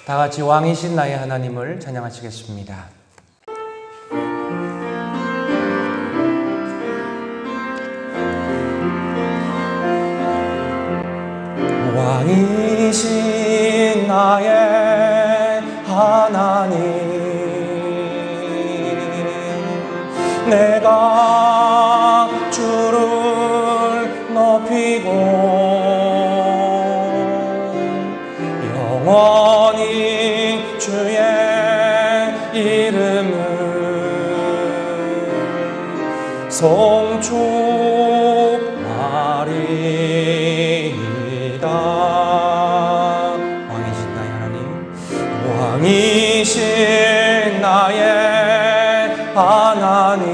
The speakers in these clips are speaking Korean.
다 같이 왕이신 나의 하나님을 찬양하시겠습니다. 왕이신 나의 하나님, 내가 주를 높이고 영원히 주의 이름을 송축하리이다. 왕이신 나의 하나님, 왕이신 나의 하나님,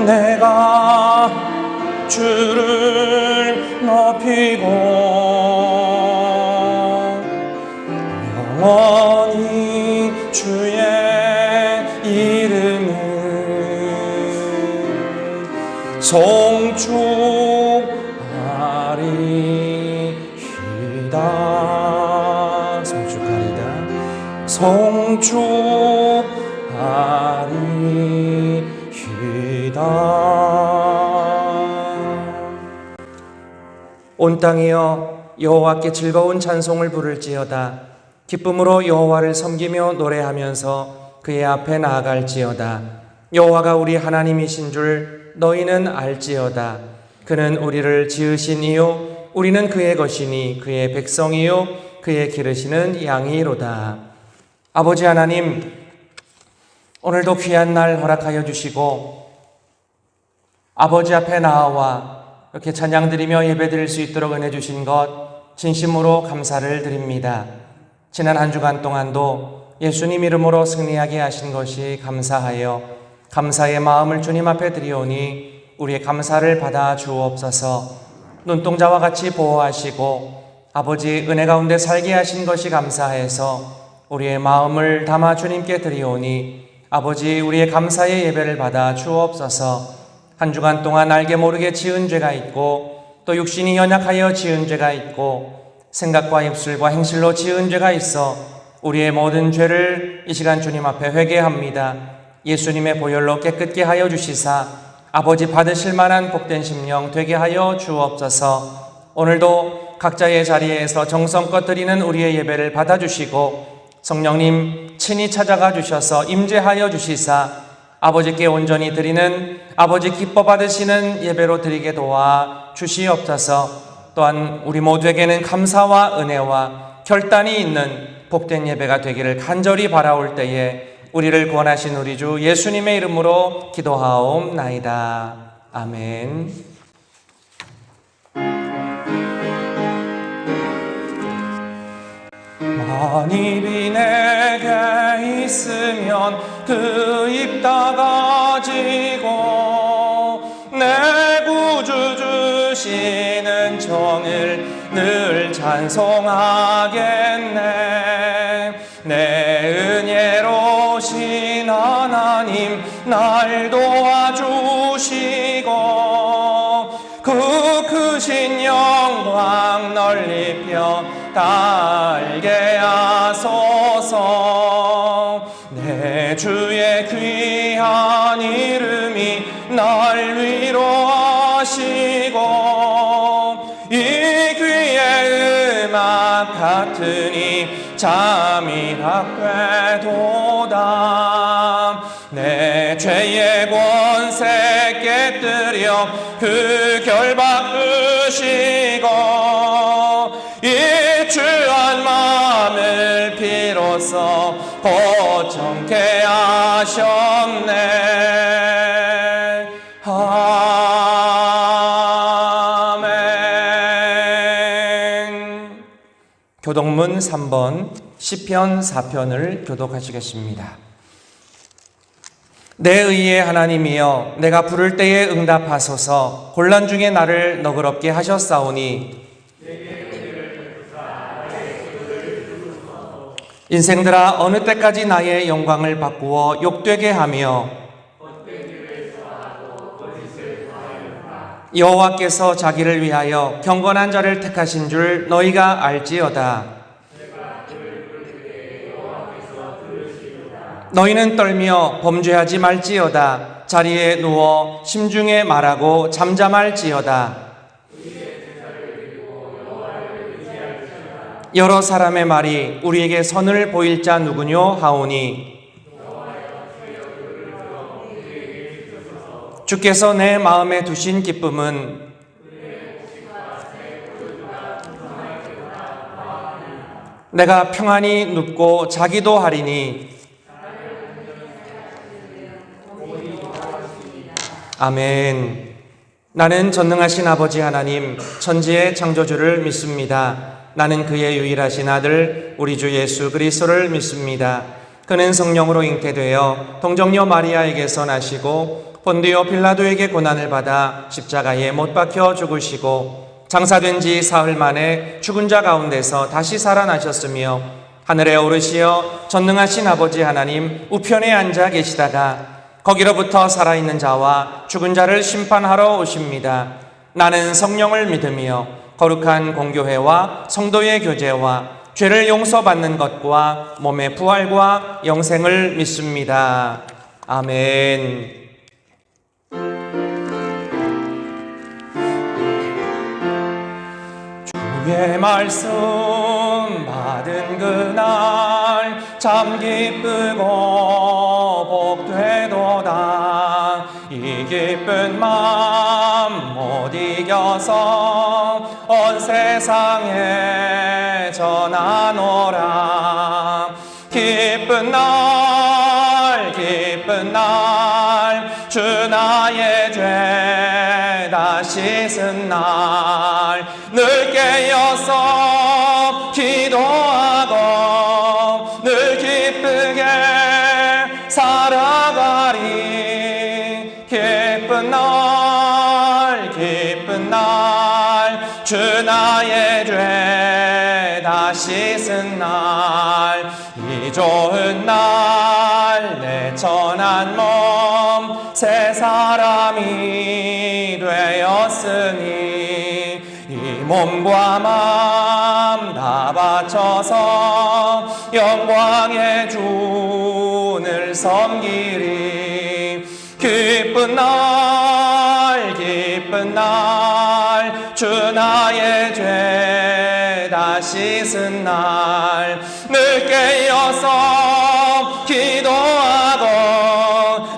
내가 주를 높이고 영원히 주의 이름을 송축하리이다. 송축하리이다. 송축하리이다. 온 땅이여 여호와께 즐거운 찬송을 부를지어다. 기쁨으로 여호와를 섬기며 노래하면서 그의 앞에 나아갈지어다. 여호와가 우리 하나님이신 줄 너희는 알지어다. 그는 우리를 지으신 이요 우리는 그의 것이니 그의 백성이요 그의 기르시는 양이로다. 아버지 하나님, 오늘도 귀한 날 허락하여 주시고 아버지 앞에 나와 이렇게 찬양드리며 예배드릴 수 있도록 은혜 주신 것 진심으로 감사를 드립니다. 지난 한 주간 동안도 예수님 이름으로 승리하게 하신 것이 감사하여 감사의 마음을 주님 앞에 드리오니 우리의 감사를 받아 주옵소서. 눈동자와 같이 보호하시고 아버지 은혜 가운데 살게 하신 것이 감사해서 우리의 마음을 담아 주님께 드리오니 아버지 우리의 감사의 예배를 받아 주옵소서. 한 주간 동안 알게 모르게 지은 죄가 있고 또 육신이 연약하여 지은 죄가 있고 생각과 입술과 행실로 지은 죄가 있어 우리의 모든 죄를 이 시간 주님 앞에 회개합니다. 예수님의 보혈로 깨끗게 하여 주시사 아버지 받으실 만한 복된 심령 되게 하여 주옵소서. 오늘도 각자의 자리에서 정성껏 드리는 우리의 예배를 받아주시고 성령님 친히 찾아가 주셔서 임재하여 주시사 아버지께 온전히 드리는 아버지 기뻐 받으시는 예배로 드리게 도와 주시옵소서. 또한 우리 모두에게는 감사와 은혜와 결단이 있는 복된 예배가 되기를 간절히 바라올 때에 우리를 구원하신 우리 주 예수님의 이름으로 기도하옵나이다. 아멘. 만일이 내게 있으면 그 입 다가지고 내 구주 주시는 정을 늘 찬송하겠네. 내 은혜로신 하나님 날 도와주시고 그 크신 영광 널리 펴 달게 하소서. 내 주의 귀한 이름이 날 위로하시고 이 귀의 음악 같으니 잠이 확되도다. 내 죄의 권세 깨뜨려 그 결박 으시고 이 주한 마음을 비로소 고청케 하셨네. 아멘. 교독문 3번 시편 4편을 교독하시겠습니다. 내 의의 하나님이여 내가 부를 때에 응답하소서. 곤란 중에 나를 너그럽게 하셨사오니 인생들아 어느 때까지 나의 영광을 바꾸어 욕되게 하며 여호와께서 자기를 위하여 경건한 자를 택하신 줄 너희가 알지어다. 너희는 떨며 범죄하지 말지어다. 자리에 누워 심중에 말하고 잠잠할지어다. 여러 사람의 말이 우리에게 선을 보일 자 누구뇨 하오니 주께서 내 마음에 두신 기쁨은 내가 평안히 눕고 자기도 하리니. 아멘. 나는 전능하신 아버지 하나님 천지의 창조주를 믿습니다. 나는 그의 유일하신 아들 우리 주 예수 그리스도를 믿습니다. 그는 성령으로 잉태되어 동정녀 마리아에게서 나시고 본디오 빌라도에게 고난을 받아 십자가에 못 박혀 죽으시고 장사된 지 사흘 만에 죽은 자 가운데서 다시 살아나셨으며 하늘에 오르시어 전능하신 아버지 하나님 우편에 앉아 계시다가 거기로부터 살아있는 자와 죽은 자를 심판하러 오십니다. 나는 성령을 믿으며 거룩한 공교회와 성도의 교제와 죄를 용서받는 것과 몸의 부활과 영생을 믿습니다. 아멘. 주의 말씀 받은 그날 참 기쁘고 복되도다. 이 기쁜 마음 못 이겨서 온 세상에 전하노라. 기쁜 날 주 나의 죄 다 씻은 날 늘 깨어서 기도하고 늘 기쁘게 살아가리. 기쁜 날 주 나의 죄 다 씻은 날 이 좋은 날 내 천한 몸 새 사람이 되었으니 이 몸과 마음 다 바쳐서 영광의 주를 섬기리. 기쁜 날 주 나의 죄 다 씻은 날 늘 깨어서 기도하고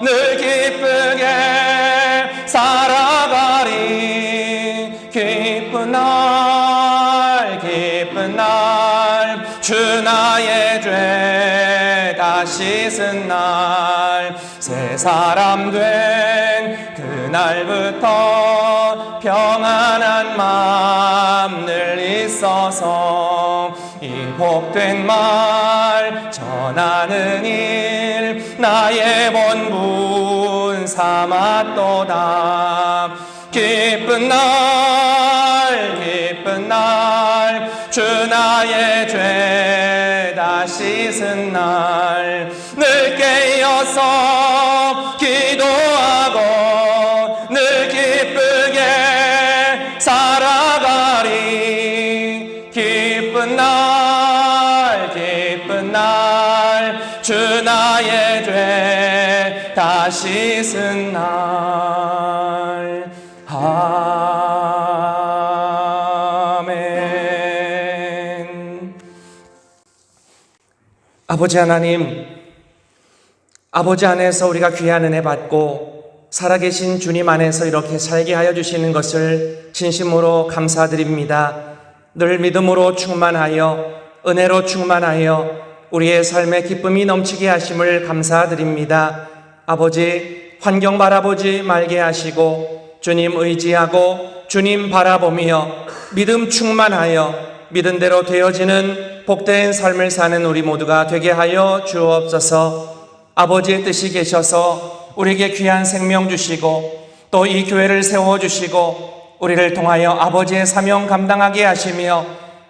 늘 기쁘게 살아가리. 기쁜 날 주 나의 죄 다 씻은 날 새 사람 된 그날부터 평안한 마음 늘 있어서 이 복된 말 전하는 일 나의 본분 삼았도다. 기쁜 날 주 나의 죄 다 씻은 날 늘 깨어서 기도하고 늘 기쁘게 살아가리. 기쁜 날 주 나의 죄 다 씻은 날. 아멘. 아버지 하나님, 아버지 안에서 우리가 귀한 은혜 받고 살아계신 주님 안에서 이렇게 살게 하여 주시는 것을 진심으로 감사드립니다. 늘 믿음으로 충만하여 은혜로 충만하여 우리의 삶에 기쁨이 넘치게 하심을 감사드립니다. 아버지, 환경 바라보지 말게 하시고 주님 의지하고 주님 바라보며 믿음 충만하여 믿은 대로 되어지는 복된 삶을 사는 우리 모두가 되게 하여 주옵소서. 아버지의 뜻이 계셔서 우리에게 귀한 생명 주시고 또 이 교회를 세워주시고 우리를 통하여 아버지의 사명 감당하게 하시며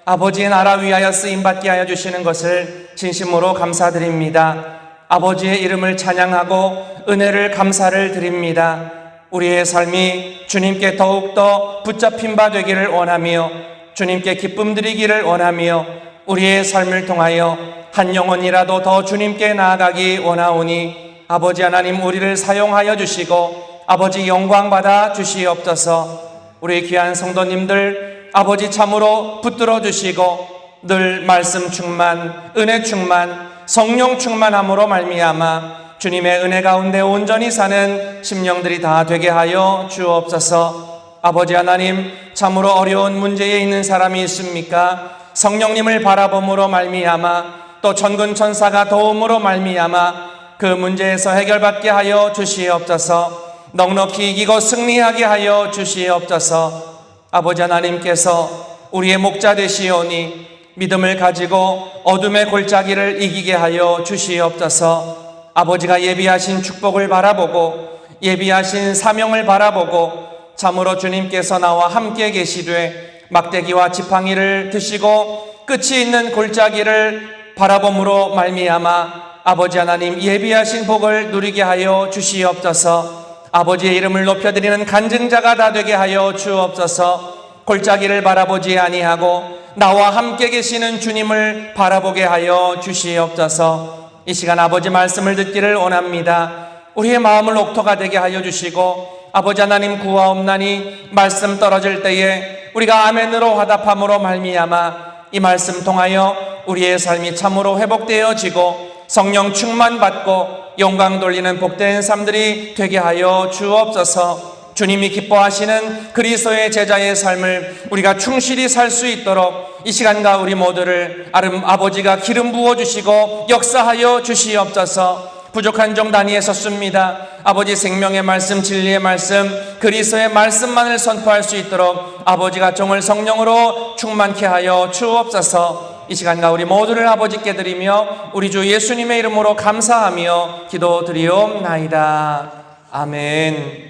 아버지의 나라 위하여 쓰임받게 하여 주시는 것을 진심으로 감사드립니다. 아버지의 이름을 찬양하고 은혜를 감사를 드립니다. 우리의 삶이 주님께 더욱더 붙잡힌 바 되기를 원하며 주님께 기쁨 드리기를 원하며 우리의 삶을 통하여 한 영혼이라도 더 주님께 나아가기 원하오니 아버지 하나님 우리를 사용하여 주시고 아버지 영광 받아 주시옵소서. 우리 귀한 성도님들 아버지 참으로 붙들어 주시고 늘 말씀 충만, 은혜 충만, 성령 충만함으로 말미암아 주님의 은혜 가운데 온전히 사는 심령들이 다 되게 하여 주옵소서. 아버지 하나님 참으로 어려운 문제에 있는 사람이 있습니까? 성령님을 바라봄으로 말미암아 또 천군 천사가 도움으로 말미암아 그 문제에서 해결받게 하여 주시옵소서. 넉넉히 이기고 승리하게 하여 주시옵소서. 아버지 하나님께서 우리의 목자 되시오니 믿음을 가지고 어둠의 골짜기를 이기게 하여 주시옵소서. 아버지가 예비하신 축복을 바라보고 예비하신 사명을 바라보고 참으로 주님께서 나와 함께 계시되 막대기와 지팡이를 드시고 끝이 있는 골짜기를 바라봄으로 말미암아 아버지 하나님 예비하신 복을 누리게 하여 주시옵소서. 아버지의 이름을 높여드리는 간증자가 다 되게 하여 주옵소서. 골짜기를 바라보지 아니하고 나와 함께 계시는 주님을 바라보게 하여 주시옵소서. 이 시간 아버지 말씀을 듣기를 원합니다. 우리의 마음을 옥토가 되게 하여 주시고 아버지 하나님 구하옵나니 말씀 떨어질 때에 우리가 아멘으로 화답함으로 말미암아 이 말씀 통하여 우리의 삶이 참으로 회복되어지고 성령 충만받고 영광 돌리는 복된 삶들이 되게 하여 주옵소서. 주님이 기뻐하시는 그리스도의 제자의 삶을 우리가 충실히 살 수 있도록 이 시간과 우리 모두를 아버지가 기름 부어주시고 역사하여 주시옵소서. 부족한 종 단위에 섰습니다. 아버지 생명의 말씀, 진리의 말씀, 그리스도의 말씀만을 선포할 수 있도록 아버지가 종을 성령으로 충만케 하여 주옵소서. 이 시간과 우리 모두를 아버지께 드리며 우리 주 예수님의 이름으로 감사하며 기도드리옵나이다. 아멘.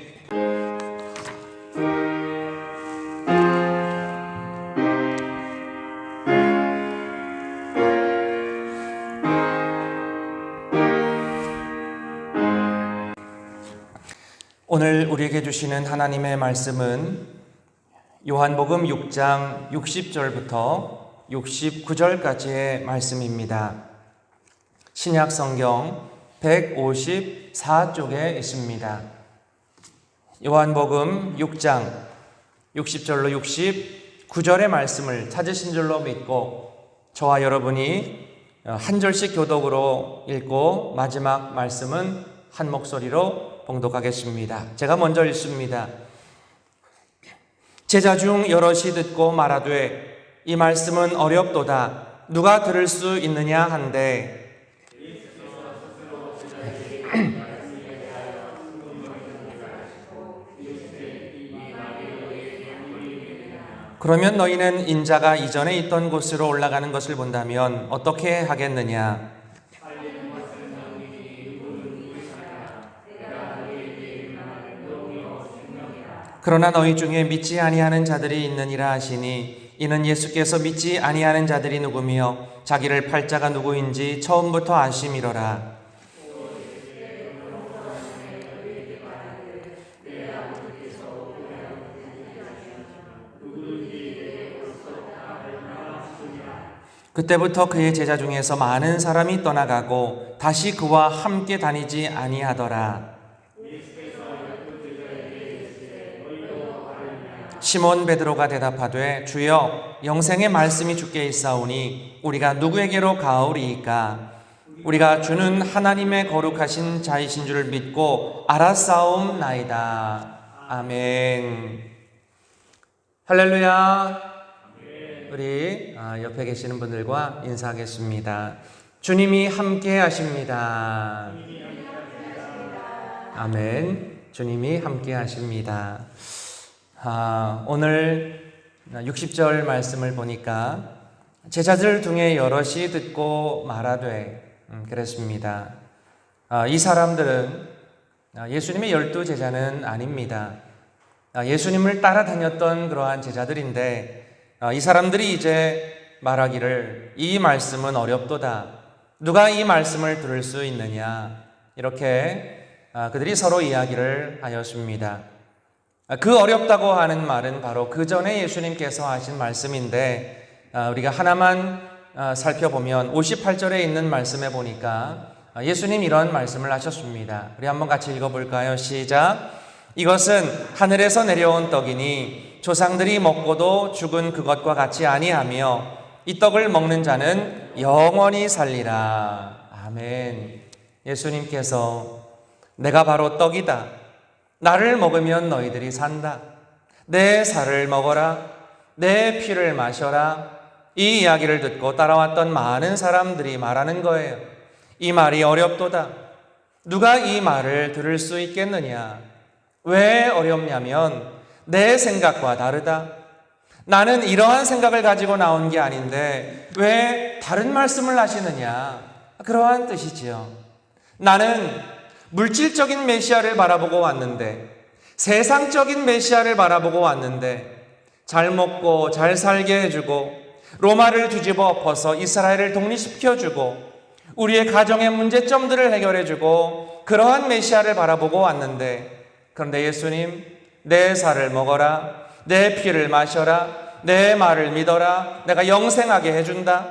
오늘 우리에게 주시는 하나님의 말씀은 요한복음 6장 60절부터 69절까지의 말씀입니다. 신약 성경 154쪽에 있습니다. 요한복음 6장 60절로 69절의 말씀을 찾으신 줄로 믿고 저와 여러분이 한 절씩 교독으로 읽고 마지막 말씀은 한 목소리로 봉독하겠습니다. 제가 먼저 읽습니다. 제자 중 여럿이 듣고 말하되 이 말씀은 어렵도다. 누가 들을 수 있느냐 한데 그러면 너희는 인자가 이전에 있던 곳으로 올라가는 것을 본다면 어떻게 하겠느냐? 그러나 너희 중에 믿지 아니하는 자들이 있느니라 하시니 이는 예수께서 믿지 아니하는 자들이 누구며 자기를 팔 자가 누구인지 처음부터 아심이로라. 그때부터 그의 제자 중에서 많은 사람이 떠나가고 다시 그와 함께 다니지 아니하더라. 시몬 베드로가 대답하되 주여 영생의 말씀이 주께 있사오니 우리가 누구에게로 가오리이까? 우리가 주는 하나님의 거룩하신 자이신 줄 믿고 알았사옵나이다. 아멘. 할렐루야. 우리 옆에 계시는 분들과 인사하겠습니다. 주님이 함께 하십니다. 아멘. 주님이 함께 하십니다. 오늘 60절 말씀을 보니까 제자들 중에 여럿이 듣고 말하되 그랬습니다. 이 사람들은 예수님의 12제자는 아닙니다. 예수님을 따라다녔던 그러한 제자들인데 이 사람들이 이제 말하기를 이 말씀은 어렵도다. 누가 이 말씀을 들을 수 있느냐? 이렇게 그들이 서로 이야기를 하였습니다. 그 어렵다고 하는 말은 바로 그 전에 예수님께서 하신 말씀인데, 우리가 하나만 살펴보면 58절에 있는 말씀에 보니까 예수님 이런 말씀을 하셨습니다. 우리 한번 같이 읽어볼까요? 시작. 이것은 하늘에서 내려온 떡이니 조상들이 먹고도 죽은 그것과 같이 아니하며 이 떡을 먹는 자는 영원히 살리라. 아멘. 예수님께서 내가 바로 떡이다. 나를 먹으면 너희들이 산다. 내 살을 먹어라. 내 피를 마셔라. 이 이야기를 듣고 따라왔던 많은 사람들이 말하는 거예요. 이 말이 어렵도다. 누가 이 말을 들을 수 있겠느냐? 왜 어렵냐면 내 생각과 다르다. 나는 이러한 생각을 가지고 나온 게 아닌데 왜 다른 말씀을 하시느냐? 그러한 뜻이지요. 나는 물질적인 메시아를 바라보고 왔는데, 세상적인 메시아를 바라보고 왔는데, 잘 먹고 잘 살게 해주고 로마를 뒤집어 엎어서 이스라엘을 독립시켜주고 우리의 가정의 문제점들을 해결해주고 그러한 메시아를 바라보고 왔는데, 그런데 예수님, 내 살을 먹어라, 내 피를 마셔라, 내 말을 믿어라, 내가 영생하게 해준다.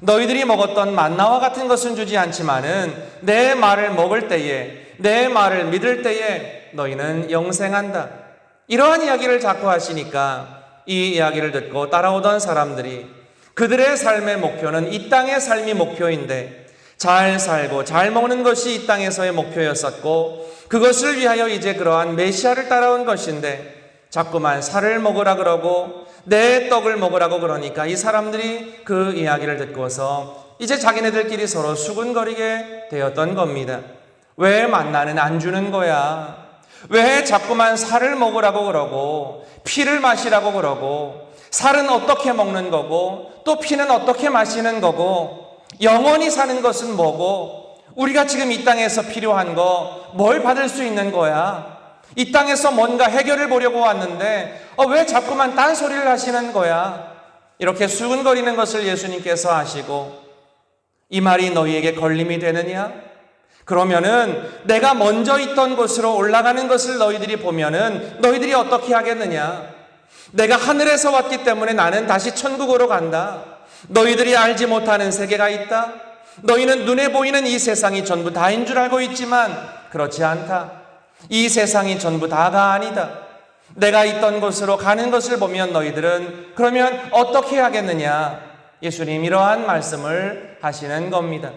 너희들이 먹었던 만나와 같은 것은 주지 않지만은 내 말을 먹을 때에, 내 말을 믿을 때에 너희는 영생한다. 이러한 이야기를 자꾸 하시니까 이 이야기를 듣고 따라오던 사람들이 그들의 삶의 목표는 이 땅의 삶이 목표인데, 잘 살고 잘 먹는 것이 이 땅에서의 목표였었고 그것을 위하여 이제 그러한 메시아를 따라온 것인데 자꾸만 살을 먹으라 그러고 내 떡을 먹으라고 그러니까 이 사람들이 그 이야기를 듣고서 이제 자기네들끼리 서로 수군거리게 되었던 겁니다. 왜 만나는 안 주는 거야? 왜 자꾸만 살을 먹으라고 그러고 피를 마시라고 그러고, 살은 어떻게 먹는 거고 또 피는 어떻게 마시는 거고, 영원히 사는 것은 뭐고, 우리가 지금 이 땅에서 필요한 거 뭘 받을 수 있는 거야? 이 땅에서 뭔가 해결을 보려고 왔는데 왜 자꾸만 딴소리를 하시는 거야? 이렇게 수근거리는 것을 예수님께서 하시고, 이 말이 너희에게 걸림이 되느냐? 그러면은 내가 먼저 있던 곳으로 올라가는 것을 너희들이 보면은 너희들이 어떻게 하겠느냐? 내가 하늘에서 왔기 때문에 나는 다시 천국으로 간다. 너희들이 알지 못하는 세계가 있다. 너희는 눈에 보이는 이 세상이 전부 다인 줄 알고 있지만 그렇지 않다. 이 세상이 전부 다가 아니다. 내가 있던 곳으로 가는 것을 보면 너희들은 그러면 어떻게 하겠느냐? 예수님 이러한 말씀을 하시는 겁니다.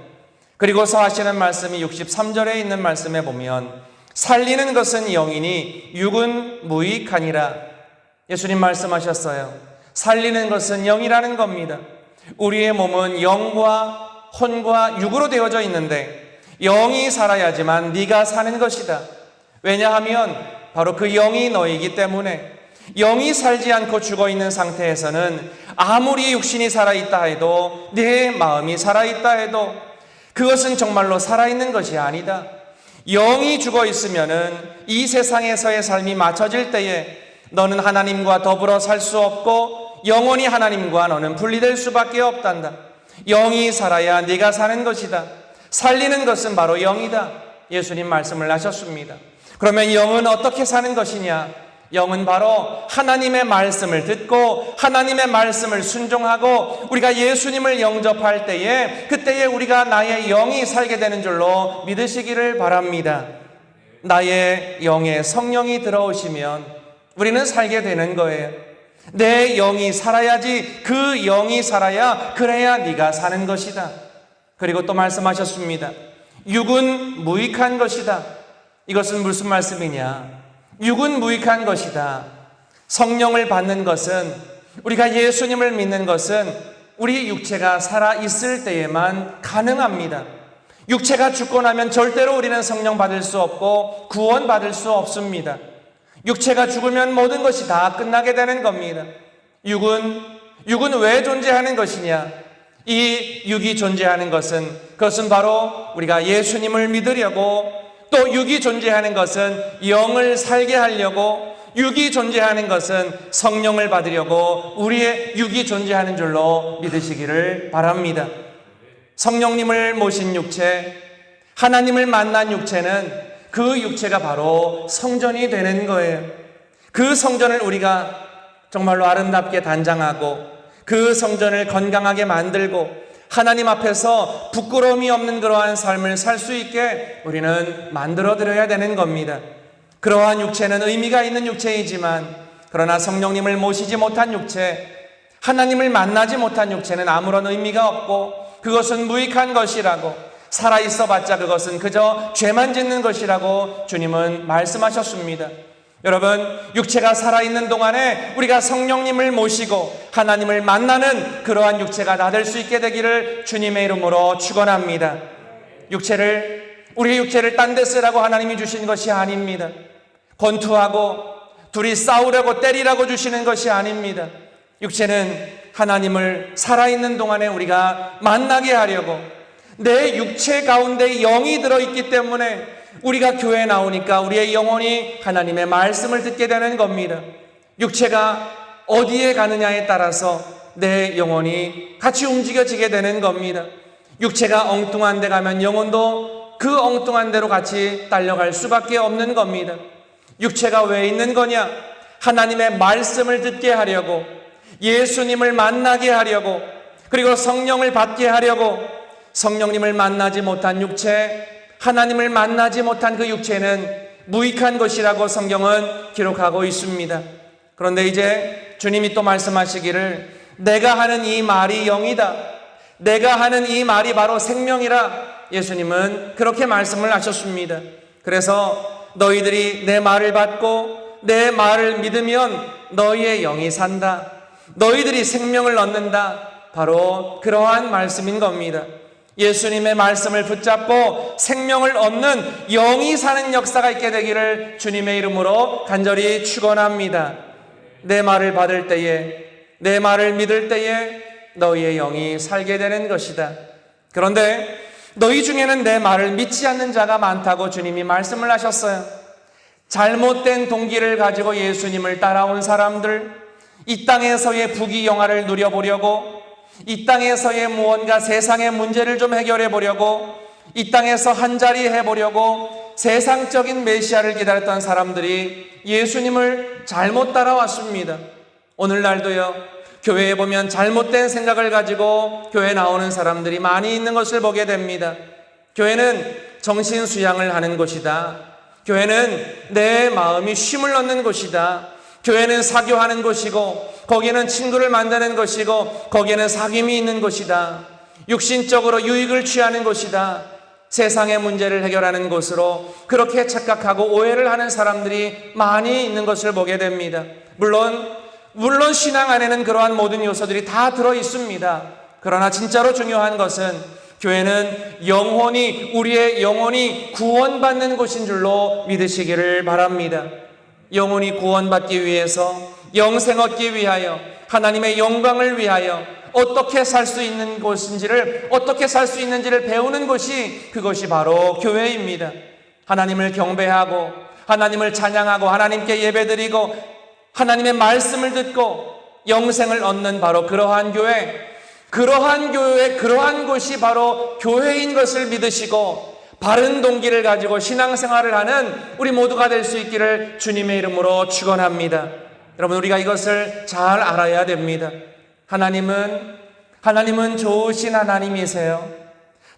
그리고서 하시는 말씀이 63절에 있는 말씀에 보면 살리는 것은 영이니 육은 무익하니라. 예수님 말씀하셨어요. 살리는 것은 영이라는 겁니다. 우리의 몸은 영과 혼과 육으로 되어져 있는데 영이 살아야지만 네가 사는 것이다. 왜냐하면 바로 그 영이 너이기 때문에, 영이 살지 않고 죽어있는 상태에서는 아무리 육신이 살아있다 해도, 내 마음이 살아있다 해도 그것은 정말로 살아있는 것이 아니다. 영이 죽어있으면은 이 세상에서의 삶이 맞춰질 때에 너는 하나님과 더불어 살 수 없고 영원히 하나님과 너는 분리될 수밖에 없단다. 영이 살아야 네가 사는 것이다. 살리는 것은 바로 영이다. 예수님 말씀을 하셨습니다. 그러면 영은 어떻게 사는 것이냐? 영은 바로 하나님의 말씀을 듣고 하나님의 말씀을 순종하고 우리가 예수님을 영접할 때에, 그때에 우리가 나의 영이 살게 되는 줄로 믿으시기를 바랍니다. 나의 영에 성령이 들어오시면 우리는 살게 되는 거예요. 내 영이 살아야지, 그 영이 살아야 그래야 네가 사는 것이다. 그리고 또 말씀하셨습니다. 육은 무익한 것이다. 이것은 무슨 말씀이냐? 육은 무익한 것이다. 성령을 받는 것은, 우리가 예수님을 믿는 것은 우리 육체가 살아있을 때에만 가능합니다. 육체가 죽고 나면 절대로 우리는 성령 받을 수 없고 구원 받을 수 없습니다. 육체가 죽으면 모든 것이 다 끝나게 되는 겁니다. 육은 왜 존재하는 것이냐? 이 육이 존재하는 것은, 그것은 바로 우리가 예수님을 믿으려고, 또 육이 존재하는 것은 영을 살게 하려고, 육이 존재하는 것은 성령을 받으려고 우리의 육이 존재하는 줄로 믿으시기를 바랍니다. 성령님을 모신 육체, 하나님을 만난 육체는 그 육체가 바로 성전이 되는 거예요. 그 성전을 우리가 정말로 아름답게 단장하고 그 성전을 건강하게 만들고 하나님 앞에서 부끄러움이 없는 그러한 삶을 살 수 있게 우리는 만들어드려야 되는 겁니다. 그러한 육체는 의미가 있는 육체이지만 그러나 성령님을 모시지 못한 육체, 하나님을 만나지 못한 육체는 아무런 의미가 없고 그것은 무익한 것이라고, 살아있어 봤자 그것은 그저 죄만 짓는 것이라고 주님은 말씀하셨습니다. 여러분, 육체가 살아있는 동안에 우리가 성령님을 모시고 하나님을 만나는 그러한 육체가 다 될 수 있게 되기를 주님의 이름으로 축원합니다. 우리의 육체를 딴 데 쓰라고 하나님이 주신 것이 아닙니다. 권투하고 둘이 싸우려고 때리라고 주시는 것이 아닙니다. 육체는 하나님을 살아있는 동안에 우리가 만나게 하려고, 내 육체 가운데 영이 들어있기 때문에 우리가 교회에 나오니까 우리의 영혼이 하나님의 말씀을 듣게 되는 겁니다. 육체가 어디에 가느냐에 따라서 내 영혼이 같이 움직여지게 되는 겁니다. 육체가 엉뚱한 데 가면 영혼도 그 엉뚱한 데로 같이 딸려갈 수밖에 없는 겁니다. 육체가 왜 있는 거냐? 하나님의 말씀을 듣게 하려고, 예수님을 만나게 하려고, 그리고 성령을 받게 하려고. 성령님을 만나지 못한 육체, 하나님을 만나지 못한 그 육체는 무익한 것이라고 성경은 기록하고 있습니다. 그런데 이제 주님이 또 말씀하시기를 내가 하는 이 말이 영이다, 내가 하는 이 말이 바로 생명이라 예수님은 그렇게 말씀을 하셨습니다. 그래서 너희들이 내 말을 받고 내 말을 믿으면 너희의 영이 산다, 너희들이 생명을 얻는다, 바로 그러한 말씀인 겁니다. 예수님의 말씀을 붙잡고 생명을 얻는 영이 사는 역사가 있게 되기를 주님의 이름으로 간절히 축원합니다. 내 말을 받을 때에, 내 말을 믿을 때에 너희의 영이 살게 되는 것이다. 그런데 너희 중에는 내 말을 믿지 않는 자가 많다고 주님이 말씀을 하셨어요. 잘못된 동기를 가지고 예수님을 따라온 사람들, 이 땅에서의 부귀영화를 누려보려고, 이 땅에서의 무언가 세상의 문제를 좀 해결해 보려고, 이 땅에서 한자리 해보려고 세상적인 메시아를 기다렸던 사람들이 예수님을 잘못 따라왔습니다. 오늘날도요, 교회에 보면 잘못된 생각을 가지고 교회에 나오는 사람들이 많이 있는 것을 보게 됩니다. 교회는 정신 수양을 하는 곳이다, 교회는 내 마음이 쉼을 얻는 곳이다, 교회는 사교하는 곳이고 거기에는 친구를 만드는 것이고 거기에는 사귐이 있는 곳이다, 육신적으로 유익을 취하는 곳이다, 세상의 문제를 해결하는 곳으로 그렇게 착각하고 오해를 하는 사람들이 많이 있는 것을 보게 됩니다. 물론 신앙 안에는 그러한 모든 요소들이 다 들어 있습니다. 그러나 진짜로 중요한 것은 교회는 우리의 영혼이 구원받는 곳인 줄로 믿으시기를 바랍니다. 영혼이 구원받기 위해서, 영생 얻기 위하여, 하나님의 영광을 위하여 어떻게 살 수 있는 곳인지를, 어떻게 살 수 있는지를 배우는 곳이, 그것이 바로 교회입니다. 하나님을 경배하고 하나님을 찬양하고 하나님께 예배드리고 하나님의 말씀을 듣고 영생을 얻는 바로 그러한 곳이 바로 교회인 것을 믿으시고 바른 동기를 가지고 신앙생활을 하는 우리 모두가 될 수 있기를 주님의 이름으로 축원합니다. 여러분, 우리가 이것을 잘 알아야 됩니다. 하나님은 좋으신 하나님이세요.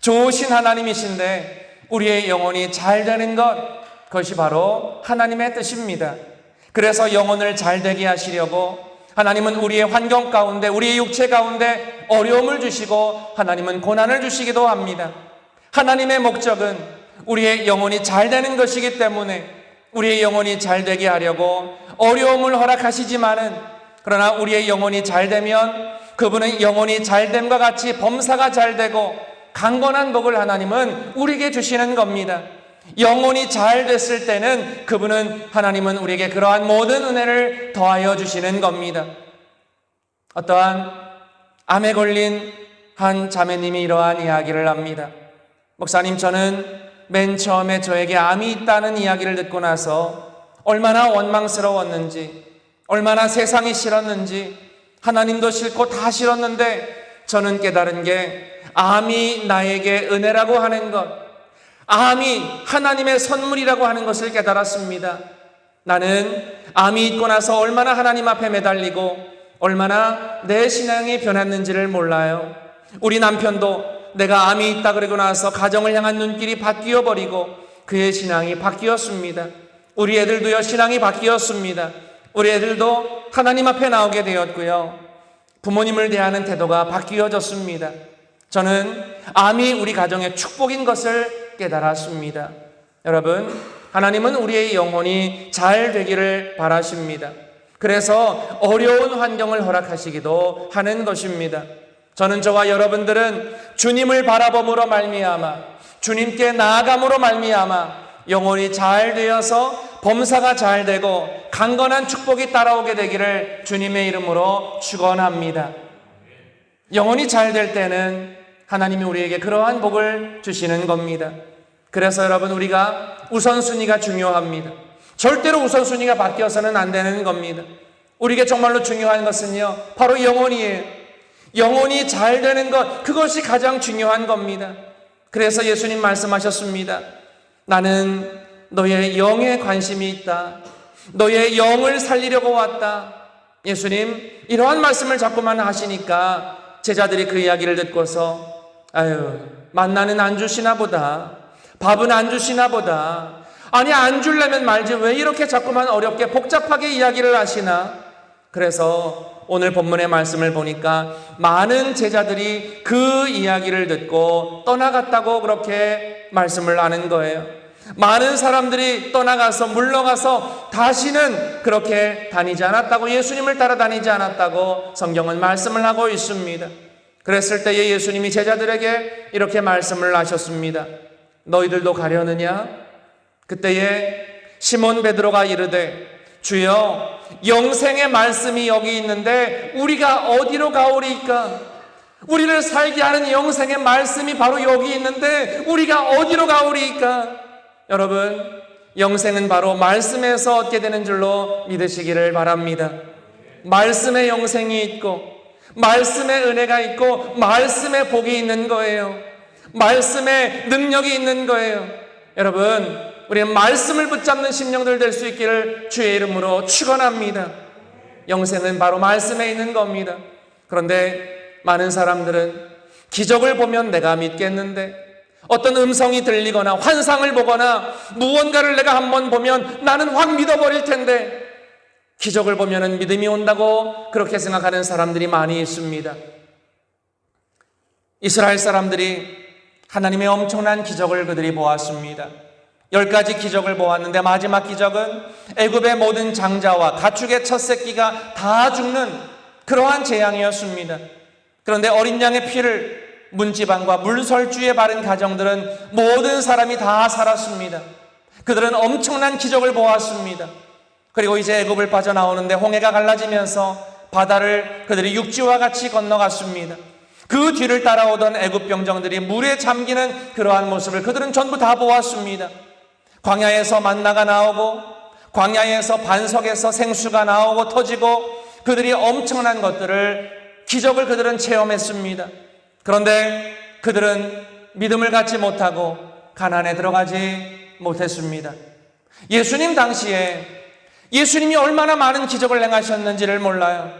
좋으신 하나님이신데 우리의 영혼이 잘 되는 그것이 바로 하나님의 뜻입니다. 그래서 영혼을 잘 되게 하시려고 하나님은 우리의 환경 가운데, 우리의 육체 가운데 어려움을 주시고 하나님은 고난을 주시기도 합니다. 하나님의 목적은 우리의 영혼이 잘 되는 것이기 때문에 우리의 영혼이 잘 되게 하려고 어려움을 허락하시지만은, 그러나 우리의 영혼이 잘 되면 그분은 영혼이 잘됨과 같이 범사가 잘 되고 강건한 복을 하나님은 우리에게 주시는 겁니다. 영혼이 잘 됐을 때는 하나님은 우리에게 그러한 모든 은혜를 더하여 주시는 겁니다. 어떠한 암에 걸린 한 자매님이 이러한 이야기를 합니다. 목사님, 저는 맨 처음에 저에게 암이 있다는 이야기를 듣고 나서 얼마나 원망스러웠는지, 얼마나 세상이 싫었는지, 하나님도 싫고 다 싫었는데 저는 깨달은 게 암이 나에게 은혜라고 하는 것, 암이 하나님의 선물이라고 하는 것을 깨달았습니다. 나는 암이 있고 나서 얼마나 하나님 앞에 매달리고 얼마나 내 신앙이 변했는지를 몰라요. 우리 남편도 내가 암이 있다 그러고 나서 가정을 향한 눈길이 바뀌어 버리고 그의 신앙이 바뀌었습니다. 우리 애들도요, 신앙이 바뀌었습니다. 우리 애들도 하나님 앞에 나오게 되었고요, 부모님을 대하는 태도가 바뀌어졌습니다. 저는 암이 우리 가정의 축복인 것을 깨달았습니다. 여러분, 하나님은 우리의 영혼이 잘 되기를 바라십니다. 그래서 어려운 환경을 허락하시기도 하는 것입니다. 저는 저와 여러분들은 주님을 바라봄으로 말미암아, 주님께 나아감으로 말미암아 영혼이 잘 되어서 범사가 잘 되고 강건한 축복이 따라오게 되기를 주님의 이름으로 축원합니다. 영혼이 잘 될 때는 하나님이 우리에게 그러한 복을 주시는 겁니다. 그래서 여러분, 우리가 우선순위가 중요합니다. 절대로 우선순위가 바뀌어서는 안 되는 겁니다. 우리에게 정말로 중요한 것은요, 바로 영혼이에요. 영혼이 잘 되는 것, 그것이 가장 중요한 겁니다. 그래서 예수님 말씀하셨습니다. 나는 너의 영에 관심이 있다. 너의 영을 살리려고 왔다. 예수님 이러한 말씀을 자꾸만 하시니까 제자들이 그 이야기를 듣고서 만나는 안 주시나 보다, 밥은 안 주시나 보다, 아니 안 주려면 말지 왜 이렇게 자꾸만 어렵게 복잡하게 이야기를 하시나. 그래서 오늘 본문의 말씀을 보니까 많은 제자들이 그 이야기를 듣고 떠나갔다고 그렇게 말씀을 하는 거예요. 많은 사람들이 떠나가서 물러가서 다시는 그렇게 다니지 않았다고, 예수님을 따라다니지 않았다고 성경은 말씀을 하고 있습니다. 그랬을 때에 예수님이 제자들에게 이렇게 말씀을 하셨습니다. 너희들도 가려느냐? 그때에 시몬 베드로가 이르되 주여, 영생의 말씀이 여기 있는데 우리가 어디로 가오리이까? 우리를 살게 하는 영생의 말씀이 바로 여기 있는데 우리가 어디로 가오리이까? 여러분, 영생은 바로 말씀에서 얻게 되는 줄로 믿으시기를 바랍니다. 말씀에 영생이 있고 말씀에 은혜가 있고 말씀에 복이 있는 거예요. 말씀에 능력이 있는 거예요. 여러분, 우리는 말씀을 붙잡는 심령들 될 수 있기를 주의 이름으로 축원합니다. 영생은 바로 말씀에 있는 겁니다. 그런데 많은 사람들은 기적을 보면 내가 믿겠는데, 어떤 음성이 들리거나 환상을 보거나 무언가를 내가 한번 보면 나는 확 믿어버릴 텐데, 기적을 보면 믿음이 온다고 그렇게 생각하는 사람들이 많이 있습니다. 이스라엘 사람들이 하나님의 엄청난 기적을 그들이 보았습니다. 10가지 기적을 보았는데 마지막 기적은 애굽의 모든 장자와 가축의 첫 새끼가 다 죽는 그러한 재앙이었습니다. 그런데 어린 양의 피를 문지방과 물설주에 바른 가정들은 모든 사람이 다 살았습니다. 그들은 엄청난 기적을 보았습니다. 그리고 이제 애굽을 빠져나오는데 홍해가 갈라지면서 바다를 그들이 육지와 같이 건너갔습니다. 그 뒤를 따라오던 애굽 병정들이 물에 잠기는 그러한 모습을 그들은 전부 다 보았습니다. 광야에서 만나가 나오고 광야에서 반석에서 생수가 나오고 터지고 그들이 엄청난 기적을 그들은 체험했습니다. 그런데 그들은 믿음을 갖지 못하고 가나안에 들어가지 못했습니다. 예수님 당시에 예수님이 얼마나 많은 기적을 행하셨는지를 몰라요.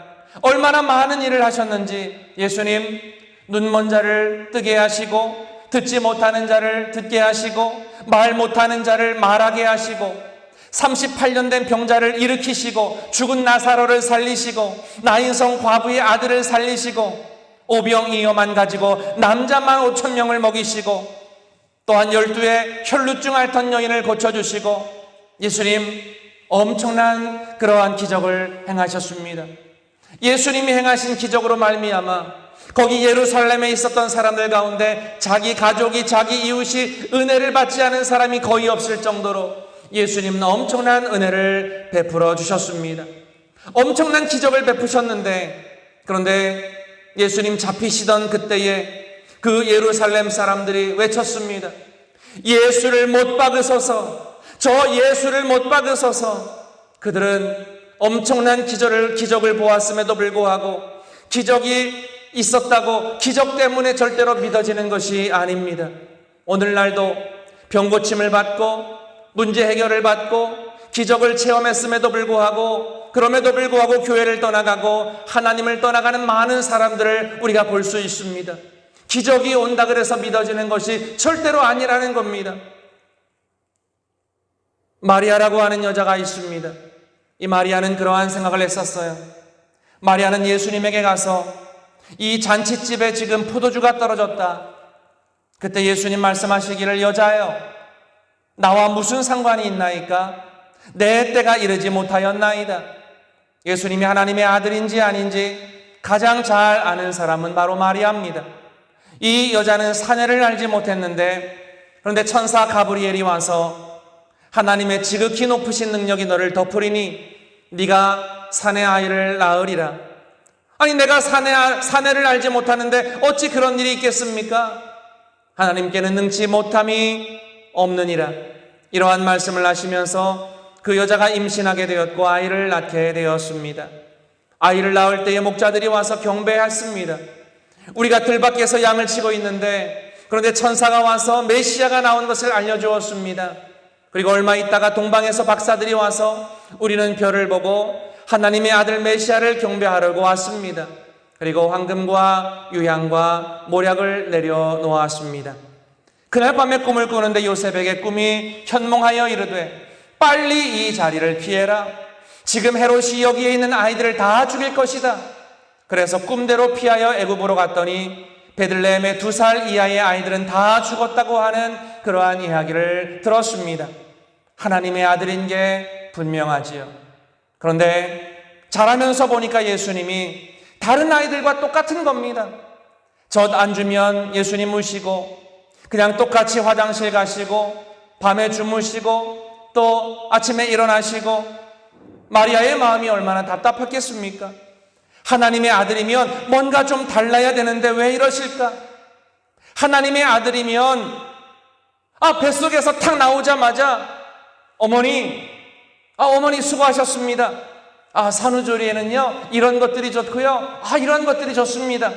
얼마나 많은 일을 하셨는지. 예수님 눈먼 자를 뜨게 하시고 듣지 못하는 자를 듣게 하시고 말 못하는 자를 말하게 하시고 38년 된 병자를 일으키시고 죽은 나사로를 살리시고 나인성 과부의 아들을 살리시고 오병이어만 가지고 남자만 5,000명을 먹이시고 또한 12의 혈루증 앓던 여인을 고쳐주시고 예수님 엄청난 그러한 기적을 행하셨습니다. 예수님이 행하신 기적으로 말미암아 거기 예루살렘에 있었던 사람들 가운데 자기 가족이, 자기 이웃이 은혜를 받지 않은 사람이 거의 없을 정도로 예수님은 엄청난 은혜를 베풀어 주셨습니다. 엄청난 기적을 베푸셨는데, 그런데 예수님 잡히시던 그때에 그 예루살렘 사람들이 외쳤습니다. 예수를 못 박으소서, 저 예수를 못 박으소서. 그들은 엄청난 기적을 보았음에도 불구하고 기적이 있었다고 기적 때문에 절대로 믿어지는 것이 아닙니다. 오늘날도 병 고침을 받고 문제 해결을 받고 기적을 체험했음에도 불구하고 그럼에도 불구하고 교회를 떠나가고 하나님을 떠나가는 많은 사람들을 우리가 볼 수 있습니다. 기적이 온다 그래서 믿어지는 것이 절대로 아니라는 겁니다. 마리아라고 하는 여자가 있습니다. 이 마리아는 그러한 생각을 했었어요. 마리아는 예수님에게 가서 이 잔치집에 지금 포도주가 떨어졌다. 그때 예수님 말씀하시기를 여자여 나와 무슨 상관이 있나이까? 내 때가 이르지 못하였나이다. 예수님이 하나님의 아들인지 아닌지 가장 잘 아는 사람은 바로 마리아입니다. 이 여자는 사내를 알지 못했는데 그런데 천사 가브리엘이 와서 하나님의 지극히 높으신 능력이 너를 덮으리니 네가 사내 아이를 낳으리라. 아니 내가 사내를 알지 못하는데 어찌 그런 일이 있겠습니까? 하나님께는 능치 못함이 없느니라. 이러한 말씀을 하시면서 그 여자가 임신하게 되었고 아이를 낳게 되었습니다. 아이를 낳을 때에 목자들이 와서 경배했습니다. 우리가 들밖에서 양을 치고 있는데 그런데 천사가 와서 메시아가 나온 것을 알려주었습니다. 그리고 얼마 있다가 동방에서 박사들이 와서 우리는 별을 보고 하나님의 아들 메시아를 경배하려고 왔습니다. 그리고 황금과 유향과 모략을 내려놓았습니다. 그날 밤에 꿈을 꾸는데 요셉에게 꿈이 현몽하여 이르되 빨리 이 자리를 피해라. 지금 헤롯이 여기에 있는 아이들을 다 죽일 것이다. 그래서 꿈대로 피하여 애굽으로 갔더니 베들레헴의 2살 이하의 아이들은 다 죽었다고 하는 그러한 이야기를 들었습니다. 하나님의 아들인 게 분명하지요. 그런데 자라면서 보니까 예수님이 다른 아이들과 똑같은 겁니다. 젖 안 주면 예수님 우시고 그냥 똑같이 화장실 가시고 밤에 주무시고 또 아침에 일어나시고 마리아의 마음이 얼마나 답답했겠습니까? 하나님의 아들이면 뭔가 좀 달라야 되는데 왜 이러실까? 하나님의 아들이면 뱃속에서 탁 나오자마자 어머니 수고하셨습니다. 산후조리에는요 이런 것들이 좋고요. 이런 것들이 좋습니다.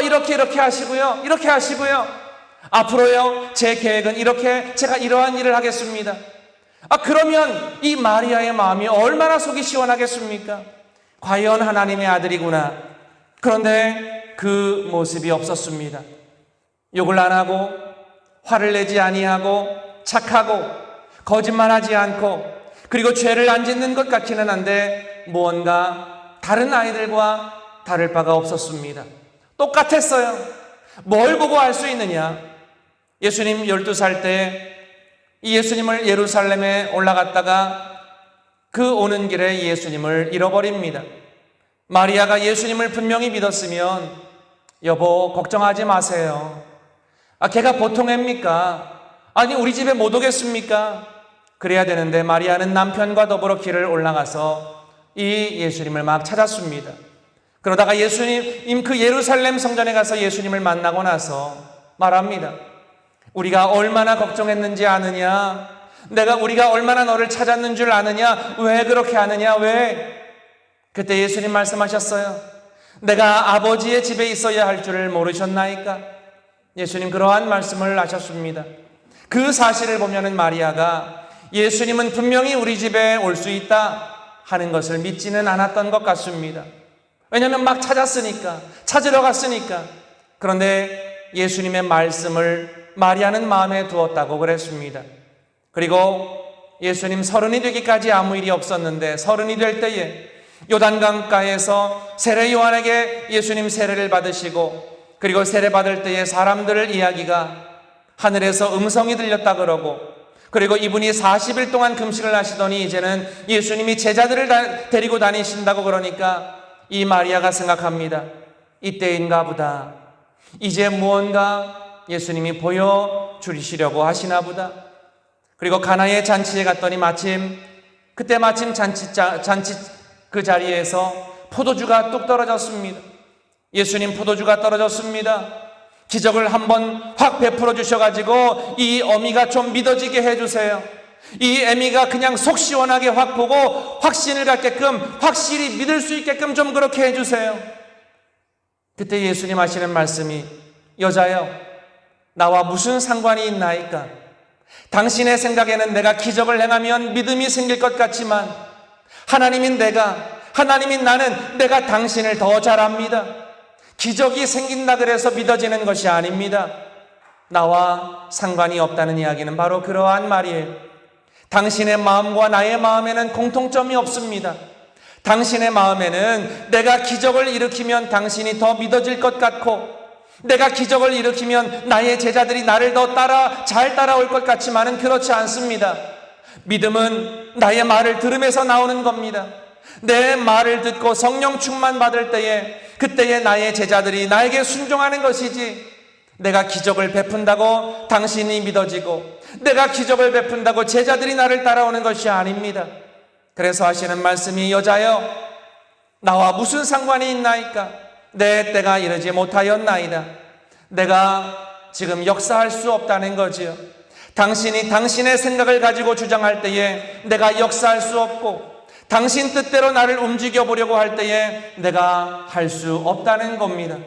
이렇게 하시고요. 이렇게 하시고요. 앞으로요 제 계획은 이렇게 제가 이러한 일을 하겠습니다. 그러면 이 마리아의 마음이 얼마나 속이 시원하겠습니까? 과연 하나님의 아들이구나. 그런데 그 모습이 없었습니다. 욕을 안 하고 화를 내지 아니하고 착하고 거짓말하지 않고 그리고 죄를 안 짓는 것 같기는 한데 무언가 다른 아이들과 다를 바가 없었습니다. 똑같았어요. 뭘 보고 알 수 있느냐? 예수님 12살 때 이 예수님을 예루살렘에 올라갔다가 그 오는 길에 예수님을 잃어버립니다. 마리아가 예수님을 분명히 믿었으면 여보 걱정하지 마세요. 걔가 보통 애입니까? 아니 우리 집에 못 오겠습니까? 그래야 되는데 마리아는 남편과 더불어 길을 올라가서 이 예수님을 막 찾았습니다. 그러다가 예수님 그 예루살렘 성전에 가서 예수님을 만나고 나서 말합니다. 우리가 얼마나 걱정했는지 아느냐? 우리가 얼마나 너를 찾았는 줄 아느냐? 왜 그렇게 하느냐? 왜? 그때 예수님 말씀하셨어요. 내가 아버지의 집에 있어야 할 줄을 모르셨나이까? 예수님 그러한 말씀을 하셨습니다. 그 사실을 보면은 마리아가 예수님은 분명히 우리 집에 올 수 있다 하는 것을 믿지는 않았던 것 같습니다. 왜냐하면 막 찾으러 갔으니까. 그런데 예수님의 말씀을 마리아는 마음에 두었다고 그랬습니다. 그리고 예수님 30이 되기까지 아무 일이 없었는데 30이 될 때에 요단강가에서 세례 요한에게 예수님 세례를 받으시고 그리고 세례 받을 때에 사람들을 이야기가 하늘에서 음성이 들렸다 그러고 그리고 이분이 40일 동안 금식을 하시더니 이제는 예수님이 제자들을 데리고 다니신다고 그러니까 이 마리아가 생각합니다. 이때인가 보다. 이제 무언가 예수님이 보여주시려고 하시나 보다. 그리고 가나의 잔치에 갔더니 그때 마침 잔치 그 자리에서 포도주가 뚝 떨어졌습니다. 예수님 포도주가 떨어졌습니다. 기적을 한번 확 베풀어 주셔가지고 이 어미가 좀 믿어지게 해주세요. 이 애미가 그냥 속 시원하게 확 보고 확신을 갖게끔 확실히 믿을 수 있게끔 좀 그렇게 해주세요. 그때 예수님 하시는 말씀이 여자여 나와 무슨 상관이 있나이까? 당신의 생각에는 내가 기적을 행하면 믿음이 생길 것 같지만 하나님인 나는 내가 당신을 더 잘 압니다. 기적이 생긴다 그래서 믿어지는 것이 아닙니다. 나와 상관이 없다는 이야기는 바로 그러한 말이에요. 당신의 마음과 나의 마음에는 공통점이 없습니다. 당신의 마음에는 내가 기적을 일으키면 당신이 더 믿어질 것 같고, 내가 기적을 일으키면 나의 제자들이 나를 더 잘 따라올 것 같지만은 그렇지 않습니다. 믿음은 나의 말을 들으면서 나오는 겁니다. 내 말을 듣고 성령 충만 받을 때에, 그때에 나의 제자들이 나에게 순종하는 것이지, 내가 기적을 베푼다고 당신이 믿어지고, 내가 기적을 베푼다고 제자들이 나를 따라오는 것이 아닙니다. 그래서 하시는 말씀이, 여자여, 나와 무슨 상관이 있나이까? 내 때가 이르지 못하였나이다. 내가 지금 역사할 수 없다는 거지요. 당신이 당신의 생각을 가지고 주장할 때에 내가 역사할 수 없고, 당신 뜻대로 나를 움직여 보려고 할 때에 내가 할 수 없다는 겁니다.